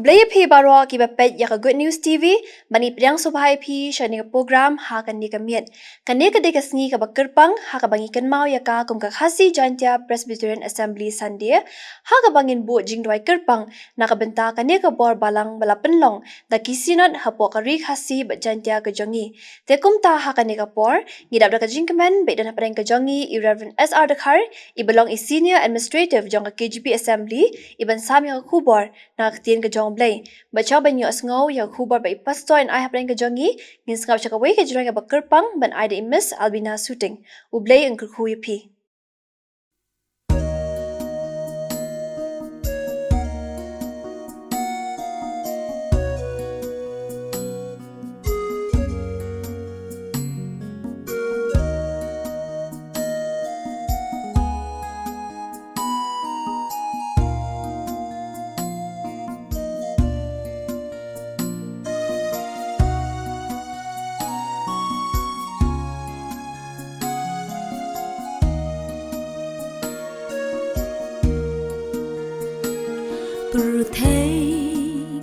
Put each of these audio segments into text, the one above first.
Kublaya phi baro ki bapet ya Good News TV mani priang subhai phi shani program ha kan ni kamiet kane ka de kasngi ka bakirpang ha ka bangi kan mau ya ka kum ka khasi jantia Presbyterian Assembly Sunday ha ka bangin bu jing dwai kirpang na ka benta kane ka bor balang bala penlong da kisinot ha po ka ri khasi ba jantia ka jongi te kum ta ha kane ka por ngidap da ka jing kamen be dan pareng ka jongi i Reverend SR Dakhar i belong i senior administrative jong ka KGP Assembly iban sami ka kubor na tien ka jong blay bacha ban yo asngaw ya khubar ba ipasto and I have ka jongi ngin sngau chaka we ka jrang ba kerpang ban I de miss Albina shooting u blay ang khu pi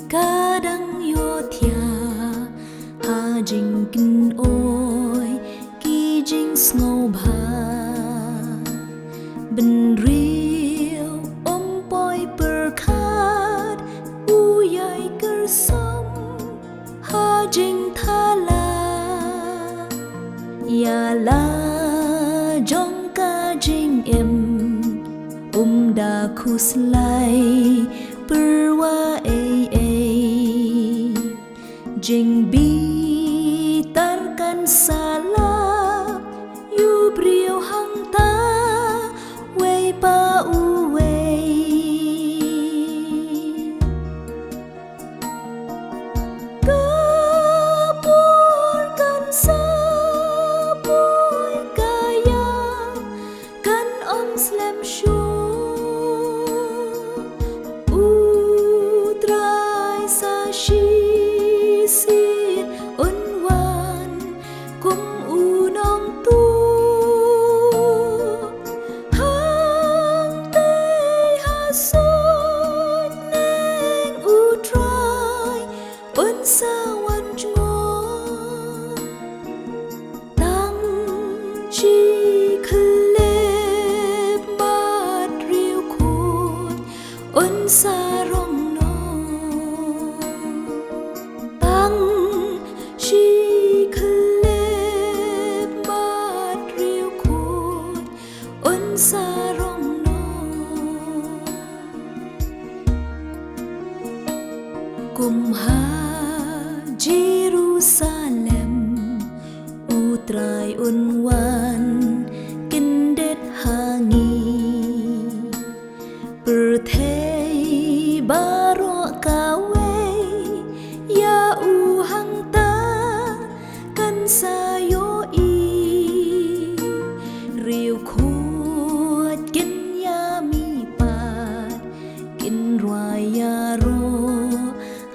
Kadang yo thia ha jing kin oi ki jing snow bha ben riu poi per khat u yai ker som ha jing thala ya la jong ka jing em da khuslai perwa jing bi tarkan salah yu brio hang ta wei pa u wei kapur kan sa boy kaya kan om slam shu sa rong no tang chi klep mat riu khut un sa rong no kum ha Jerusalem utrai un wan kindet hangi baro kawe ya u hang ta kan sayo i riu khut kin ya mi pat kin raya ro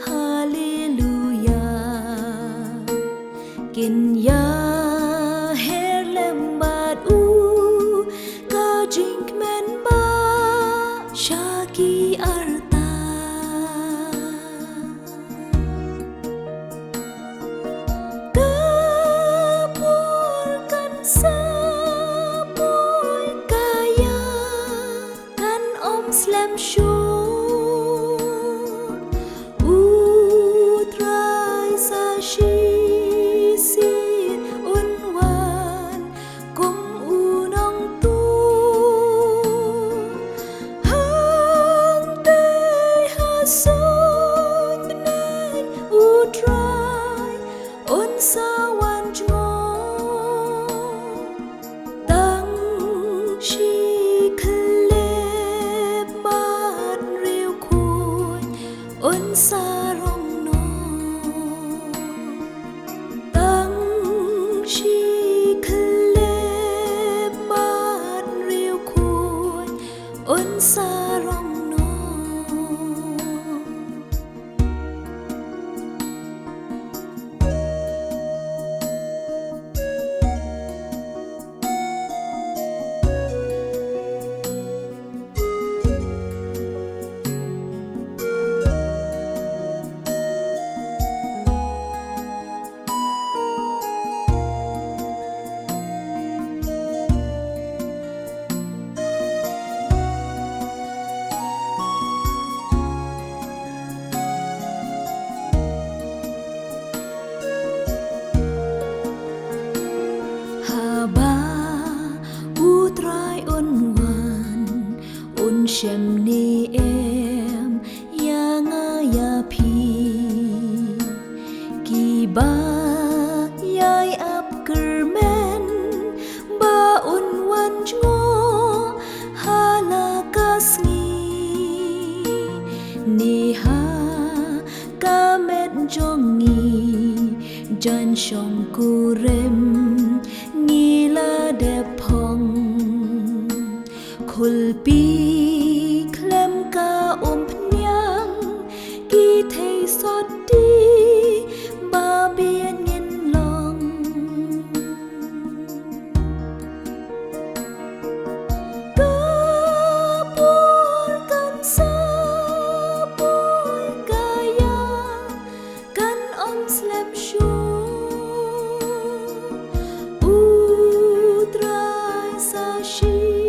hallelujah kin ya her lembat u ka jing men ba shaki arta slam shu utrai sa shi si Shem ni em ya nga ya pi Ki ba yai ap kermen Ba un wan ngo hala kasngi Ni ha ka met jongi Jan shong kurem Ngi la de pong Kulpi klem ka pnyang Ki thei sot đi Ba biên nghiên lòng Ka bor kan sa bor kaya Kan slem shu Utrai sa shi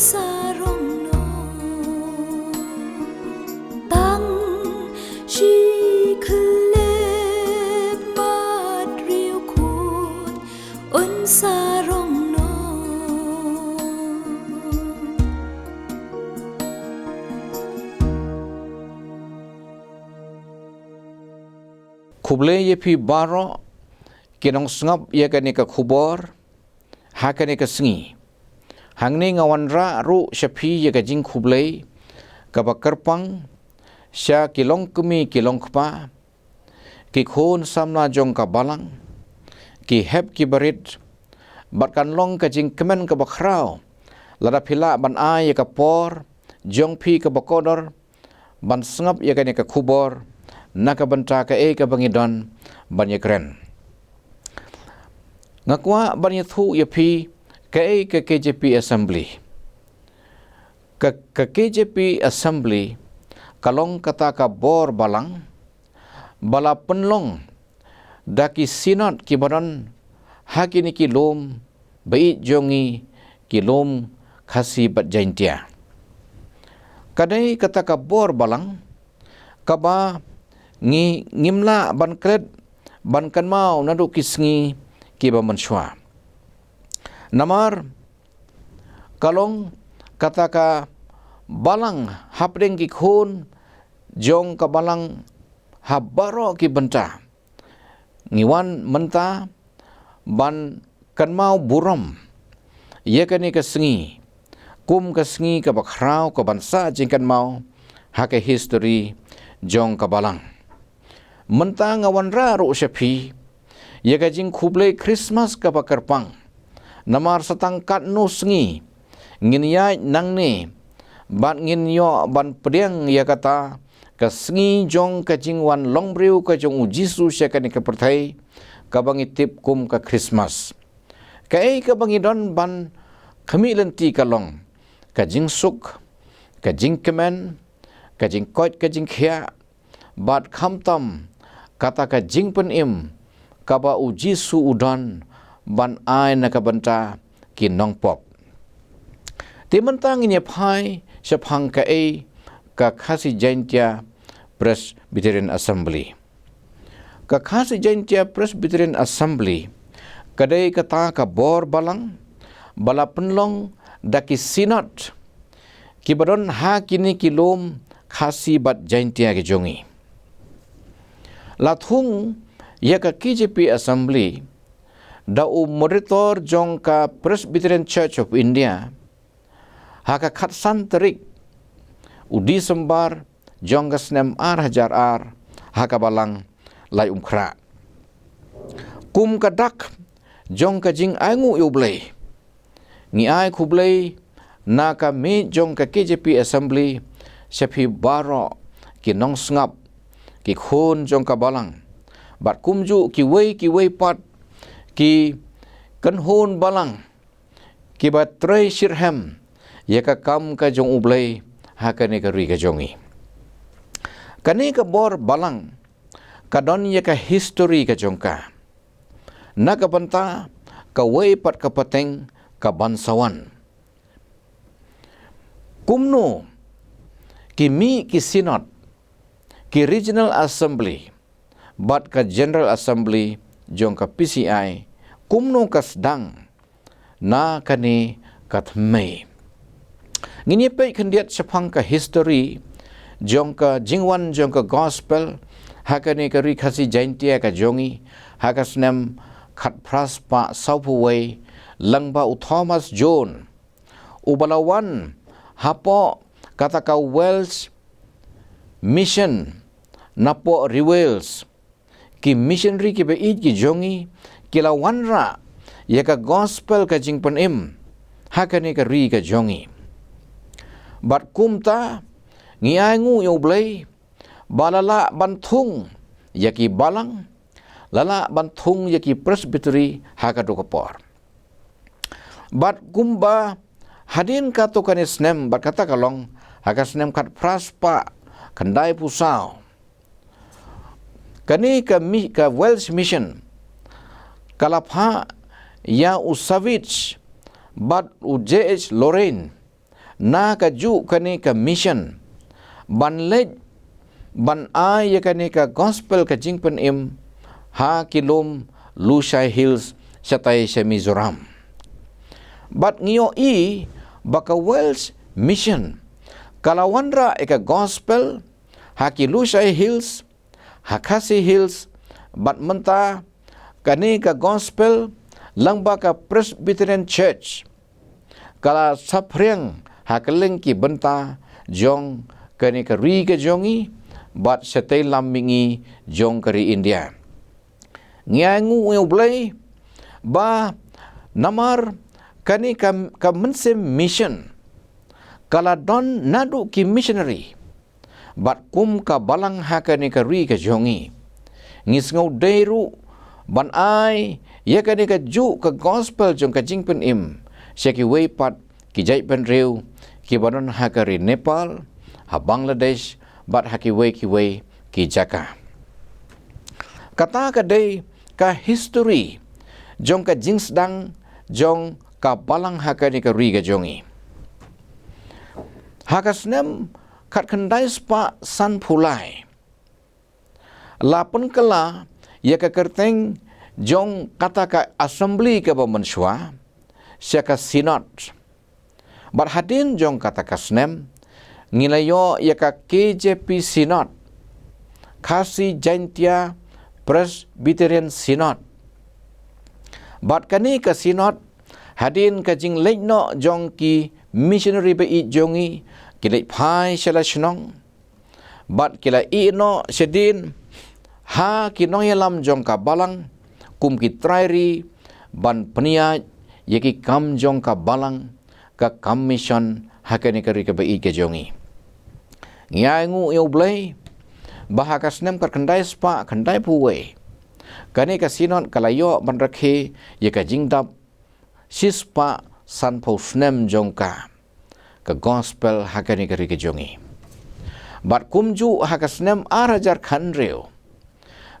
sarong no tang chi klep mat riu khut un sarong no Kuble ye pi baro kinong sngap ye kani ka khubor ha kani ka sngi hangni ngawan ra ru shapi ye ka jing kuble ka bakarpang sha kilong kumi kilong kpa ki khon samna jong ka balang ki heb ki barit batkan long ka jing kemen ka bakrau lada phila ban a ye ka por jong pi ka bakodor ban sngap ye kani ka khubor naka banta ka ka bangidon ban ye kren ngakwa ban ye thu ye pi ka KJP Assembly ka KJP Assembly kalong kata ka bor balang bala penlong daki sinat ki badan hakini ki lom bai jongi ki lom khasi bat jaintia kadai kata ka bor balang kaba ngimla ban kred ban kan mau nadu kisngi ki ba manshwa namar kalong kataka balang hapdeng ki khun jong ka balang habaro ki benta ngiwan menta ban kan mau buram ye kani ka sngi kum ka sngi ka bakrau ka bansa jingkan mau hake history jong ka balang menta ngawan ra ro shapi ye ka jing khuble Christmas ka bakarpang namar satangkat no sngi ngin ya nang ne ban ngin yo ban pedeng ya kata ka sngi jong ka jingwan longbriu ka jong ujisu syakani ka perthai ka bangi tip kum ka Christmas ka bangi don ban khami lenti ka long ka jing suk ka jing kemen ka jing koit ka jing khia bat khamtam kata ka jing pen im ka ba ujisu udan ban ai na ka banta ki nong pop ti mentang ini phai shaphang ka ka khasi jaintia Presbyterian Assembly ka khasi jaintia Presbyterian Assembly kadai kata ka bor balang bala penlong daki sinat ki baron ha kini kilom khasi bat jaintia ki jongi lathung ya ka KJP Assembly dau monitor jong ka Presbyterian Church of India haka khatsan terik udi sembar jong ka snem hajar haka balang lai umkhra kum ka dak jong ka jing aingu yublei ngi ai khublei na ka me jong ka KJP Assembly shapi baro ki nong sngap ki khon jong ka balang bat kumju ki wei pat ki kan hon balang ki ba trei shirham ya ka kam ka jong ublei ha ka ne ka ri ka jongi Kani ka bor balang kadon ya ka history ka jongka. Na ka banta ka way pat ka pateng ka bansawan. Kumno kimi ki synod ki regional assembly bat ka general assembly jong ka PCI kumno ka sedang na kani katmei. Ngini pe kendiat sepang ka history jong ka jingwan jong ka gospel hakani ka rikasi jaintia ka jongi hakasnem khat pras pa saupuway langba u Thomas John ubalawan hapo kata ka Welsh mission napo Rewels ki missionary ki beid ki jongi kila wanra ya ka gospel ka jingpan im hakani ka ri ka jongi bat kumta ngiangu yo blay balala bantung yaki balang lala bantung yaki presbytery hakado kapor bat kumba hadin kato kanisnem bat kata kalong hakasnem kat praspa kandai pusau kani ka Welsh mission kalapha ya usavich bat u J.H. Lorraine na ka ju kani ka mission ban lej ban ai ya kani ka gospel ka jingpen im ha kilom Lushai Hills satai sa Mizoram bat ngiyo i baka Welsh mission kalawanra eka gospel haki Lushai Hills Hakasi Hills bat menta kani ka gospel langba ka Presbyterian Church kala sapriang hakeleng ki benta jong kani ka ri ka jongi bat setay lamingi jong kari India ngiangu ublay ba namar kani ka mense mission kala don nadu ki missionary bat kum ka balang hakani ka ri ka jongi ngisngau deiru ban ai ya kani ka ju ka gospel jong ka jingpen im syaki weipat ki jaipen reu ki banon hakari Nepal ha Bangladesh bat haki wei ki Jaka kata ka dei ka history jong ka jingsdang jong ka balang hakani ka ri ka jongi hakasnem kat kendai spa san pulai lapun kala ya ka kerteng jong kata ka assembly ka bamenswa syaka synod bat hadin jong kata ka snem ngilayo ya ka KJP synod Khasi Jaintia Presbyterian Synod bat kani ka synod hadin ka jing leino jong ki missionary be i jongi kilai phai shala shnong bat kila i no sedin ha kinoyalam jong ka balang kum ki trairi ban penia yaki kam jong ka balang ka kam mission hakani ka ri ka be i ke jongi ngiangu yo blay bahakas nem ka kendai spa kendai puwe kani ka sinon kalayo ban rakhe yaka jingdap sispa san posnem jongka ka gospel hakani ka ri ke jongi bat kumju hakasnem arajar khanreo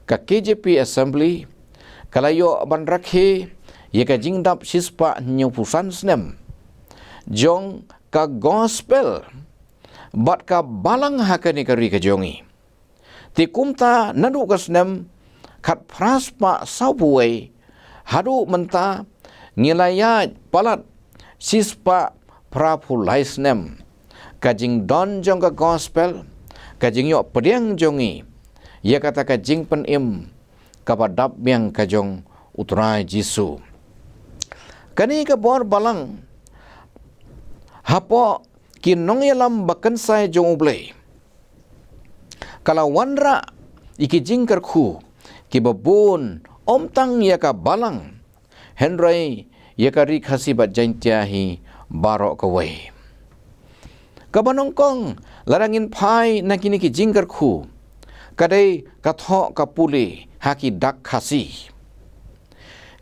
ka KJP assembly kalayo ban rakhe yaka jingdap sispa nyupusan snem jong ka gospel bat ka balang hakani ka ri ka jongi ti kumta nadu kasnem khat praspa saupuway hadu menta ngilaya palat sispa prapulaisnem kajing don jong ka gospel kajing yo pediang jongi ya kata kajing pen im kapadap yang kajong utrai Jisu kani ka bor balang hapo kinong yalam bakan sai jong ublay kalau wanra iki jingkar khu ki babun omtang ya ka balang henry ya ka ri khasi bat jaintia hi barok kawai kabanongkong larangin phai nakini ki jingkar khu kadai katho ka puli haki dak khasi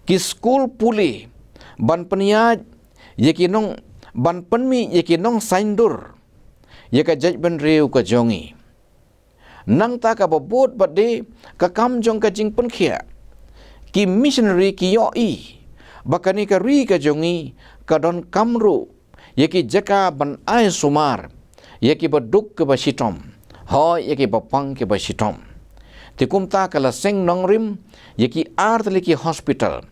ki school puli ban peniat yakinong ban penmi yakinong saindur yaka jajban reu ka jongi nang ta ka babot bade ka kam jong ka jing pen khia ki missionary ki yo i bakani ka ri ka jongi ka don kamru yaki jaka ban ai sumar yaki baduk ke basitom ho yaki bapang ke basitom tikum ta kala seng nongrim yaki artliki hospital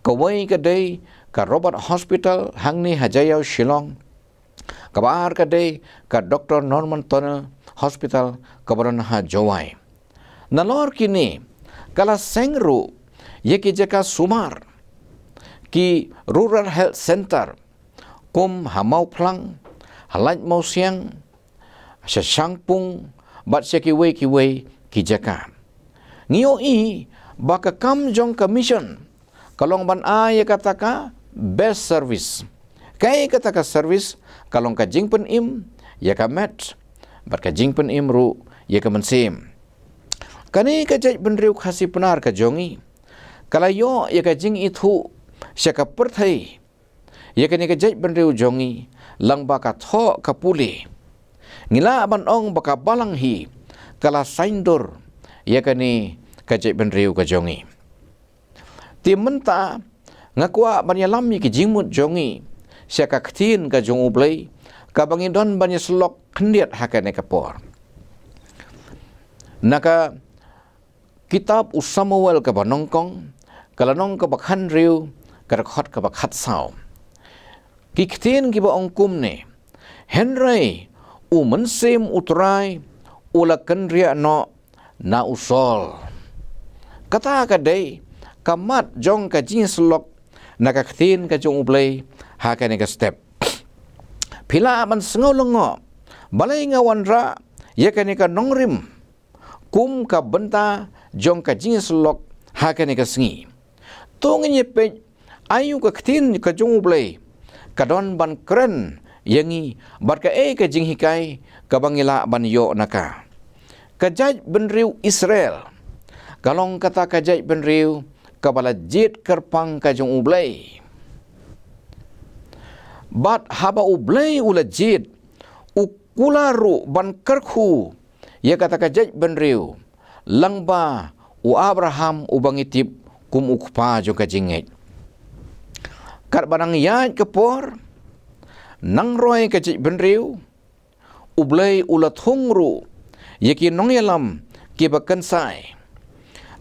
kawai ka dei ka Robert Hospital hangni Hajayau Shillong kabar ka dei ka Dr. Norman Tunnel Hospital kabaran ha Jowai nalor kini kala sengru yaki jaka sumar ki Rural Health Center kum hamau plang halaj mau siang sesangpung bat sekiwe ki jaka ngio i baka kam jong commission kalong ban ya kataka best service kai kataka service kalong ka jingpen im ya ka met bat ka jingpen im ru ya ka mensim kani ka jaj benriu khasi penar ka jongi kalayo ya ka jing itu syaka perthai ya kani ka jaj benriu jongi lang baka tho ka puli ngila ban ong baka balang hi kala saindur ya kani ka jaj benriu ka jongi ti menta ngakwa banyalami ki jingmut jongi syaka ktin ka jong ublai ka bangidon banya selok kendiat hakane ka por naka kitab Samuel ka banongkong kalanong ka bakhan riu ka rakhot ka bakhat sao kiktin ki ba ongkum ne henry mensim utrai ula kenria no na usol kata ka dei kamat jong ka jing selok na ka ktin ka jong ublay ha ka ne ka step pila man sengaw lengo balay nga wanra ya ka ne ka nongrim kum ka benta jong ka jing selok ha ka ne ka sengi tongin ye pe ayu ka ktin ka jong ublay kadon ban keren yangi bat ka ka jing hikai ka bangila ban yo naka kajaj benriu Israel kalong kata kajaj benriu kabala jit kerpang ka jong ublay bat haba ublay ula jit ukularu ban kerkhu ya kata kajaj benriu langba u Abraham ubangitip kum ukpa jong ka jinget kat barang yaj kepor nang roy ka jit benriu ublay ula thungru yaki nongyalam ki bakansai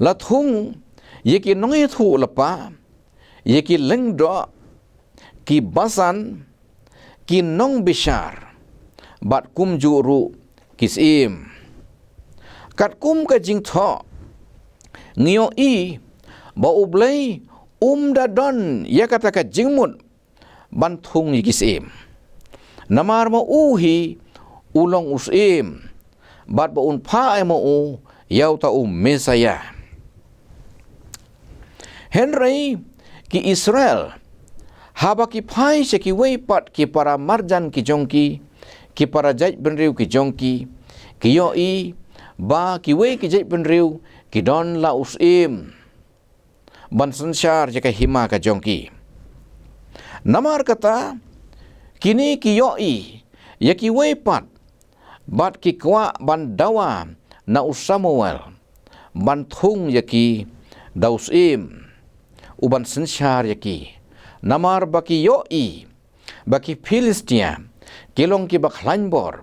lathung yaki nongi thu lapa yaki lengdo ki basan ki nong bishar bat kum juru kisim kat kum ka jing tho ngio i ba ublay dadon ya kata ka jingmut banthung yikisim namar mo uhi ulong usim bat ba un pha mo u yaw ta mesaya henry ki Israel haba ki phai se ki wei pat ki para marjan ki jongki ki para jaj benriu ki jongki ki yo i ba ki wei ki jaj benriu ki don la usim ban sansyar jaka hima ka jongki namar kata kini ki yo i ya ki wei pat bat ki kwa ban dawa na Samuel ban thung yaki dausim uban sansyar yaki namar baki yo i baki Filistia kilong ki baklanbor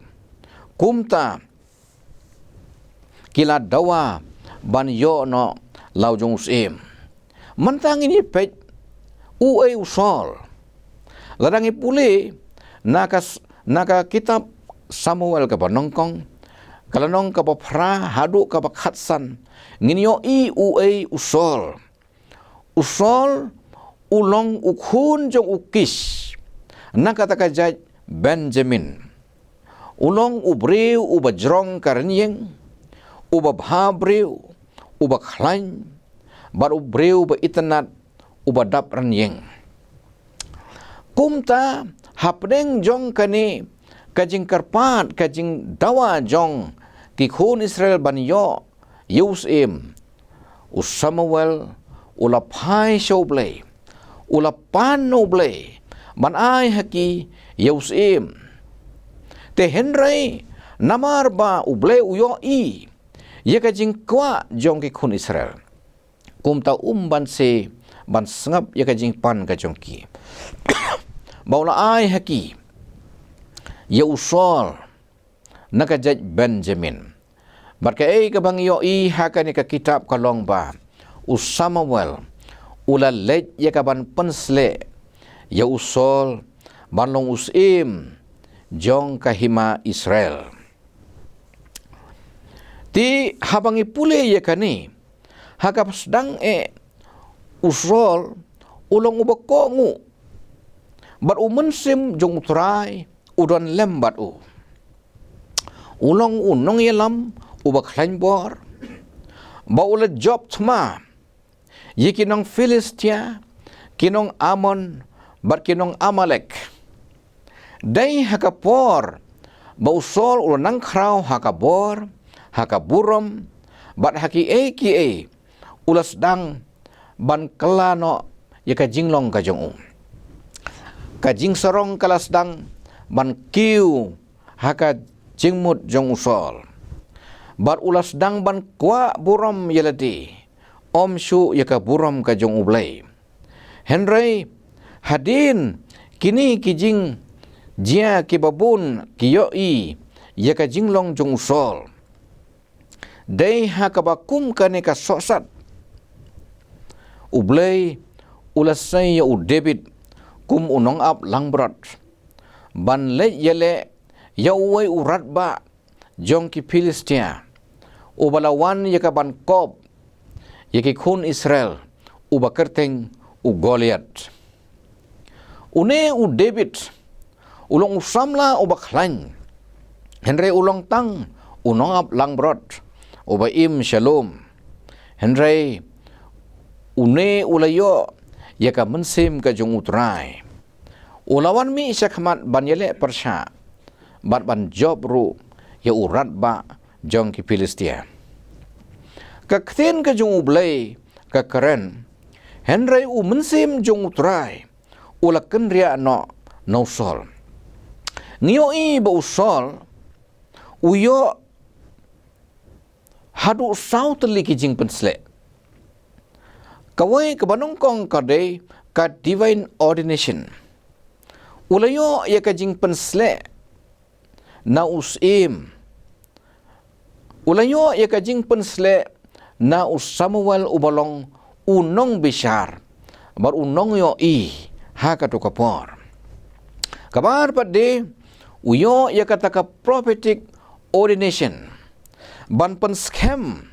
kumta kila dawa ban yo no laujong usim mantang ini pej uai usol ladangi pule naka kitab Samuel ka banongkong kalanong ka pra hadu ka bakhatsan nginyo i uai usol ulong ukhun jong ukis nakata ka jaj Benjamin ulong ubreu ubajrong karnyeng ubabhabreu ubakhlain bar ubreu ba itanat ubadap ranyeng kumta hapdeng jong kani kajing karpat kajing dawa jong ki khun Israel banyo Yusim Samuel ula phai shoblay ula pano blay ban ai haki Yusim te henry namar ba uble uyo i Ia ka jing kwa jong ki khun Israel. Kum ta ban se ban sengap ia ka jing pan ka jong ki. Baula ai haki. Ya usol naka jaj Benjamin. Barka ka bang yo i haka ni ka kitab kalong ba. Samuel ula lej ya ka ban pensle. Ya usol banlong usim jong kahima Israel. Ti habangi pule ya kani hakap sedang usol ulong ubakongu bar umensim jong utrai udon lembat ulong unong yelam ubak bor ba ula job tma yikinong Filistia kinong Amon bar kinong Amalek dai hakapor ba usol ulanang kraw hakabor hakaburom bat haki ulas dang ban kelano ya ka jinglong ka jong ka jing sarong kalas dang ban kiu haka jingmut jong usol bat ulas dang ban kwa burom yeladi om shu ya ka burom ka jong ublay Henry hadin kini kijing jia kibabun kiyoi ya ka jinglong jong usol dai hakabakum kane ka sosat ublay ulasay ya David kum unong ap langbrat ban le yele ya uway urat ba jong ki Filistia ubalawan ya ka ban kob ya ki khun Israel ubakerteng u Goliath une u David ulong usamla ubakhlain Henry ulong tang unong ap langbrat ubaim shalom Henry une ulayo ya ka mensim ka jong utrai ulawan mi syakmat ban yele persha bat ban job ru ya urat ba jong ki Filistia ka kten ka jong ublay ka keren Henry mensim jong utrai ulaken ria no sol ngio i ba usol uyo hadu sau teli kijing pensle kawai kebanongkong kadai ka divine ordination ulayo ya kajing pensle na usim ulayo ya kajing pensle na Samuel ubalong unong bishar bar unong yo ha ka to kapor kabar pade uyo ya kata ka prophetic ordination ban pen scam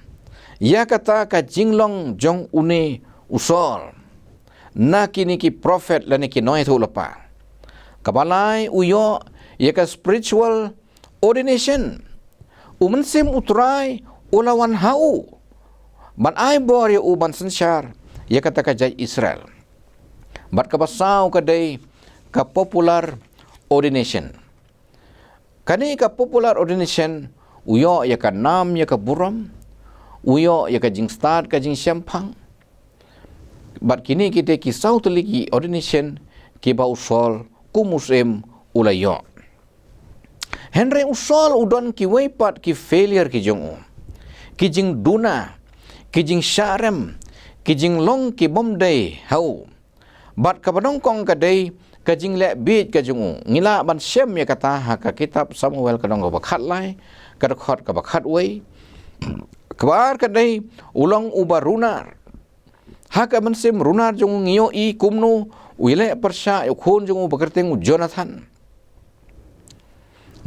ya kata ka jinglong jong une usol na kini ki prophet lani ki noi thu lapa kabalai uyo ya ka spiritual ordination umensim utrai ulawan hau ban ai bor ya uban sensyar ya kata ka jai Israel bat kabasau kadai ka popular ordination kani ka popular ordination uyo ya ka nam ya ka buram uyo ya ka jing start ka jing syampang bat kini kita kisau teliki ordination ki ba usol kumusem ulayo Henry usol udon ki weipat ki failure ki jong ki jing duna ki jing syarem ki jing long ki bomday hau bat ka banongkong kadai ka jing le bit ka jong ngila ban syem ya kata ha ka kitab Samuel kadong ka bakhat lai ka khot ka bakhat wei kabar kadai ulong ubarunar haka mensim runar jong ngio i kumnu wile persya khun jong bakerteng Jonathan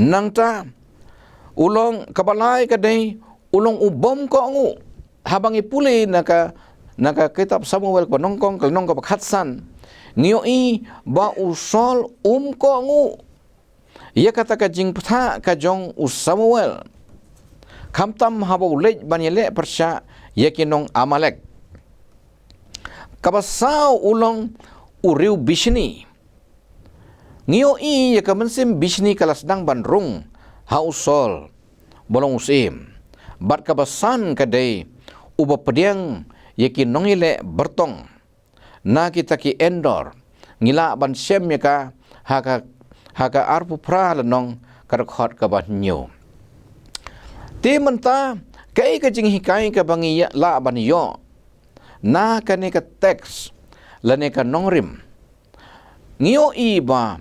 nangta ulong kabalai kadai ulong ubom ko ngu habangi puli naka kitab Samuel ko nongkong kalnong ka bakhatsan ngio i ba usol ko ngu ia kata ka jing ptha ka jong Samuel kamtam haba ulej banyele persya yakinong Amalek kabasau ulong uriu bishni ngio i ya kamensim bishni kalasdang bandrung hausol bolong usim bat kabasan kadai uba pediang yakinong ile bertong na kita ki endor ngila ban syem ya ka haka arpu pra lenong karakhot ka ban nyu ti menta Kai ka jing hikai ka bangi ya la ban yo. Na ka ne ka teks la ne ka nongrim. Ngio i ba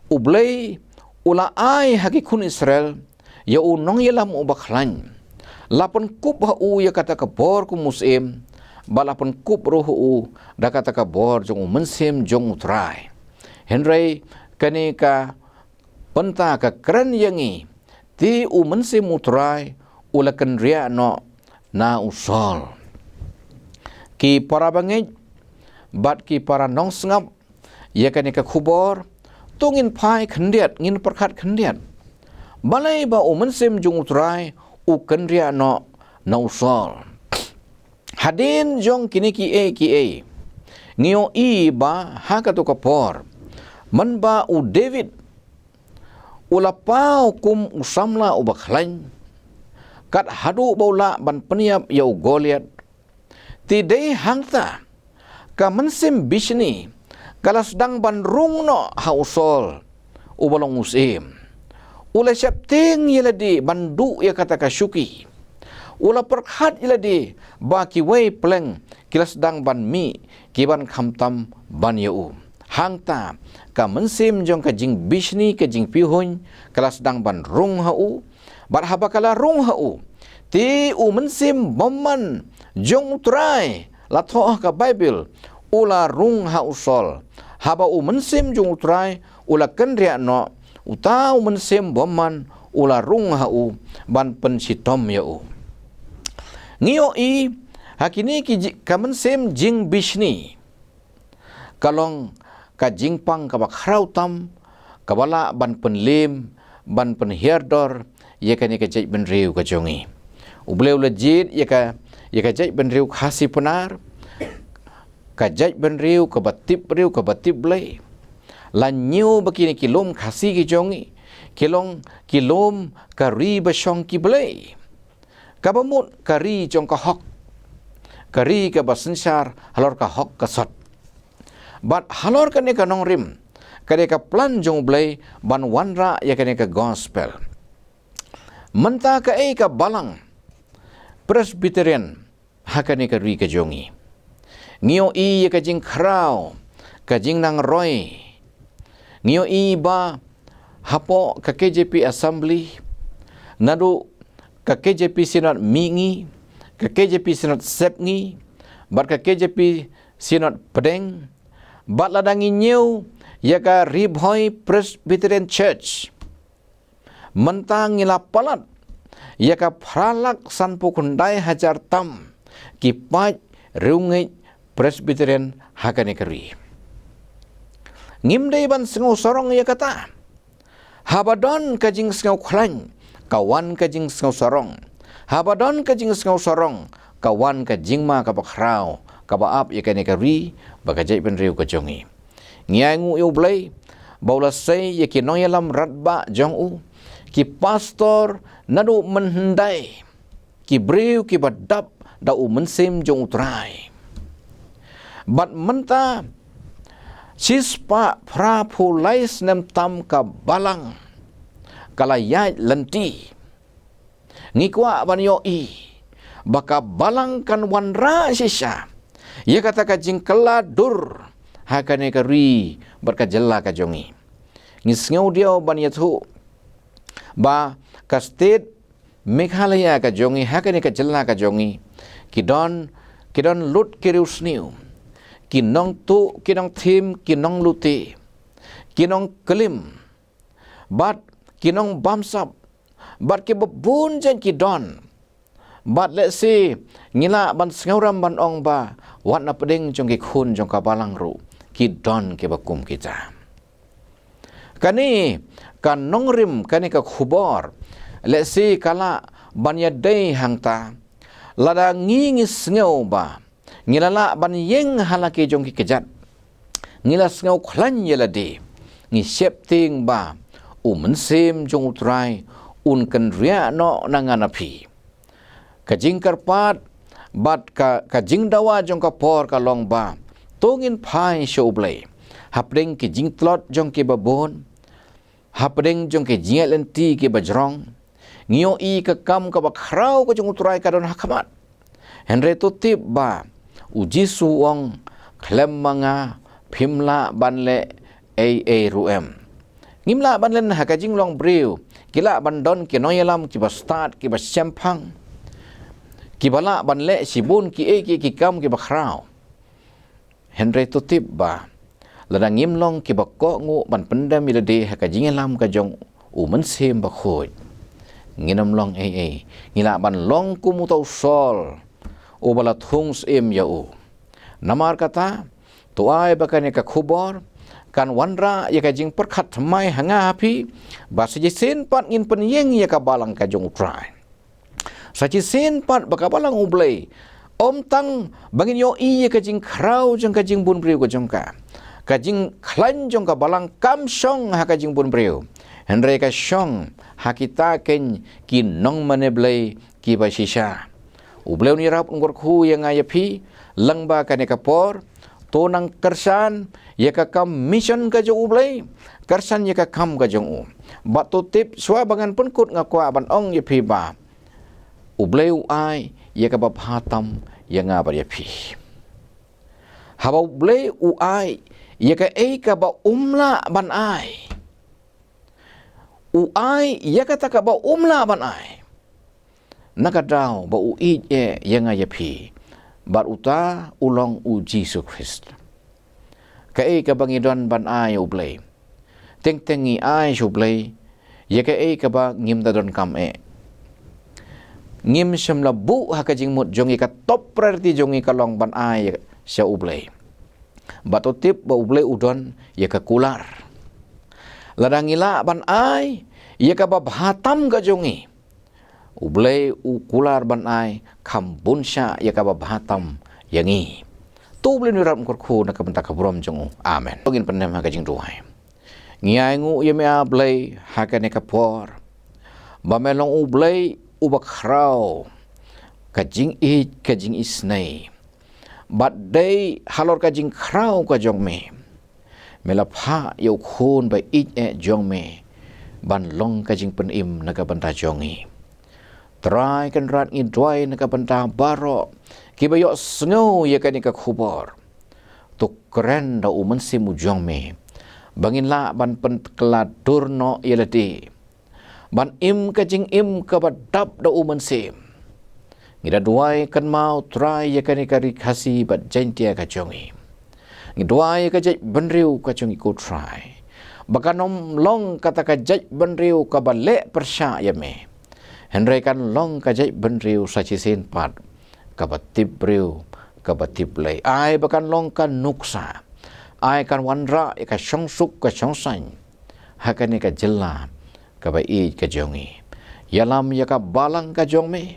ublay ula ai haki kun Israel ya u nong yelam u baklan. Lapan kup ha u ya kata ka bor ku musim. Balapan kup roh u da kata ka bor jong u mensim jong utrai. Henry kani ka penta ka keren yangi ti u mensim utrai ulakan ria no na usol. Ki para bangij bat ki para nong sengap ya kani ka khubor tungin pai khendiat ngin perkhat khendiat. Balai ba u mensim jong utrai u kan ria no na usol. Hadin jong kini ki e ngio i ba ha ka to kapor man ba u David ulapau kum usamla u bakhlain kat hadu baula ban peniap yau Goliat ti dei hangta ka mensim bisni kala sedang ban rung no hausol u balong musim ula syapting yeladi bandu ya kata ka syuki ula perkhat yeladi ba ki wei pleng kila sedang ban mi ki ban khamtam ban yau hangta ka mensim jong ka jing bisni ka jing pihun kala sedang ban rung hau bar haba kala rung hau ti u mensim bomman jong utrai la thoh ka Bible ula rung hausol haba u mensim jong utrai ula kenria no utau mensim bomman ula rung hau ban pensitom yau ngio i hakini ki ka mensim jing bisni kalong ka jingpang ka bakhrau tam kabala ban penlim ban penhirdor ye kani ka jai ben riu ka jongi ubleu lejit ye ka jai ben riu khasi penar ka jai ben riu ka batip blai lan nyu bakini kilom khasi ki jongi kilom ka ri basong ki blai ka bamut ka ri jong ka hok ka ri ka basensar halor ka hok ka sot bat halor kane ka nongrim kane ka plan jong blai ban wanra ya kane ka gospel menta ka ka balang Presbyterian hakane ka ri ka jongi ngio i ya ka jing krau ka jing nang roy ngio i ba hapo ka KJP Assembly nadu ka KJP Sinod Mingi ka KJP Sinod Sepngi bat ka KJP Sinod Pedeng bat ladangi new ya ka Ribhoy Presbyterian Church mentang ngila palat ya ka pralak sanpu kundai hajar tam ki paj reungit Presbyterian hakane keri ngimdei ban sengau sorong ya kata habadon kajing sengau khlan kawan kajing sengau sorong habadon kajing sengau sorong kawan kajing ma ka bakrau ka baap ya kane keri bagajai ben riu ka jongi ngiai ngu yu blai baula sei ya ki noyalam ratba jong u ki pastor nadu menhendai ki briu ki badap da u mensim jong utrai bat menta sispa pra pulais nem tam ka balang kala yai lenti ngikwa banyo i baka balang kan wanra sisa ia kata ka jingkala dur hakane ka ri berka jella ka jongi ngisngau dia ban yathu ba ka state Meghalaya ka jongi hakane ka jella ka jongi kidon lut kirusniu kinong tu kinong thim kinong luti kinong kelim bat kinong bamsap bat ke babun jan kidon bat let's say ngila ban ngauram ban ong ba wat na peding jong ki khun jong ka balang ru kidon ke bakum kita kani kan nongrim kani ka khubor let's say kala ban ya dei hangta lada ngingis ngau ba ngilala ban yeng halake jong ki kejat ngila ngau khlan yelade ngi septing ba mensim jong utrai un kan ria no nanganapi kajing karpat bat ka jing dawa jong ka por ka long ba tongin phai shoblai hapdeng ki jing tlot jong ki babon hapdeng jong ki jingel enti ki bajrong ngio i ka kam ka bakrau ka jong utrai ka don hakamat henre tu tip ba uji suong klem manga phimla banle ruem ngimla banlen hakajing long briu kila bandon ki noyalam ki start ki sempang ki bala banle sibun ki kam ki bakrau henre tu tip ba ladang ngimlong ki bakko ngu ban pendam ilade hakajing lam ka jong sem bakhoi nginam long ngila ban long ku mutau sol o bala thungs ya namar kata tuai bakane ka khubor kan wanra ya ka jing perkhat mai hanga api basi sen pat ngin penyeng ya ka balang ka jong utrai saci sen pat baka balang ublei om tang bangin yo ya ka jing krau jong ka jing bun briu ka jong ka jing klan jong ka balang kam song ha ka jing bun briu henre ka shong hakita ken ki nong maneblei ki basisha ubleu ni rap ngor khu yang ayapi langba kane kapor tonang kersan ya ka kam mission ka jo ublei kersan ya ka kam ka jong batu tip swa bangan pun kut ngakwa ban ong yapi ba ubleu ai ya ka bab hatam ya nga ba yapi haba ubleu ai ya ka ka ba umla ban ai uai ya kata ka ba umla ban ai nakadaw ba uit yang ayapi bar uta ulong u Jesus Christ ka ka bangidon ban ai ublay teng-tengi ai sublay ya ka ba ngim da don kam ngim semla bu hakajing mut jongi ka top priority jongi kalong ban ai sa ublay batotip ba ublay udon ya ka kular ladangila ban ai ia ka babhatam ka jongi ublei ukular ban ai kambunsha ia ka babhatam yangi tu blin ram korku na kabenta kabrom jong amen ogin pendem ha ka jing duai ngiai ngu ye me ablei ha ka ne ka por ba melong ublei ubakhrau ka jing isnai but day halor ka jing khrau ka jong me melapha yau khun ba jong me ban long ka jing pen im naga banta jongi try kan rat ngi dwai naga banta baro ki ba yo sngo ya kan ka khubor tu kren da umen simu jong me bangin la ban pen keladur no yelati ban im ka jing im ka badap da umen sim ngida dwai kan mau try ya kan ka rikasi bat jantia ka jongi ngidwai ka jaj benriu ka chung ikut try bakanom long kata ka jaj benriu ka bale persya ya me henry kan long ka jaj benriu saci sin pat ka batip riu ka batip lay ai bakan long kan nuksa ai kan wanra ka syong suk ka syong san hakani ka jella ka bai ka jongi yalam ya ka balang ka jong me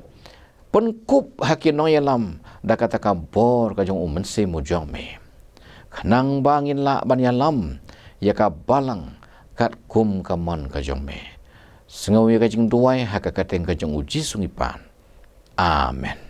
penkup hakino yalam da kata ka bor ka jong umensi mu jong me kanang bangin la ban yalam ya ka balang kat kum ka mon ka jong me sengau ya ka jing duai ha ka kateng ka jong uji sungipan amen.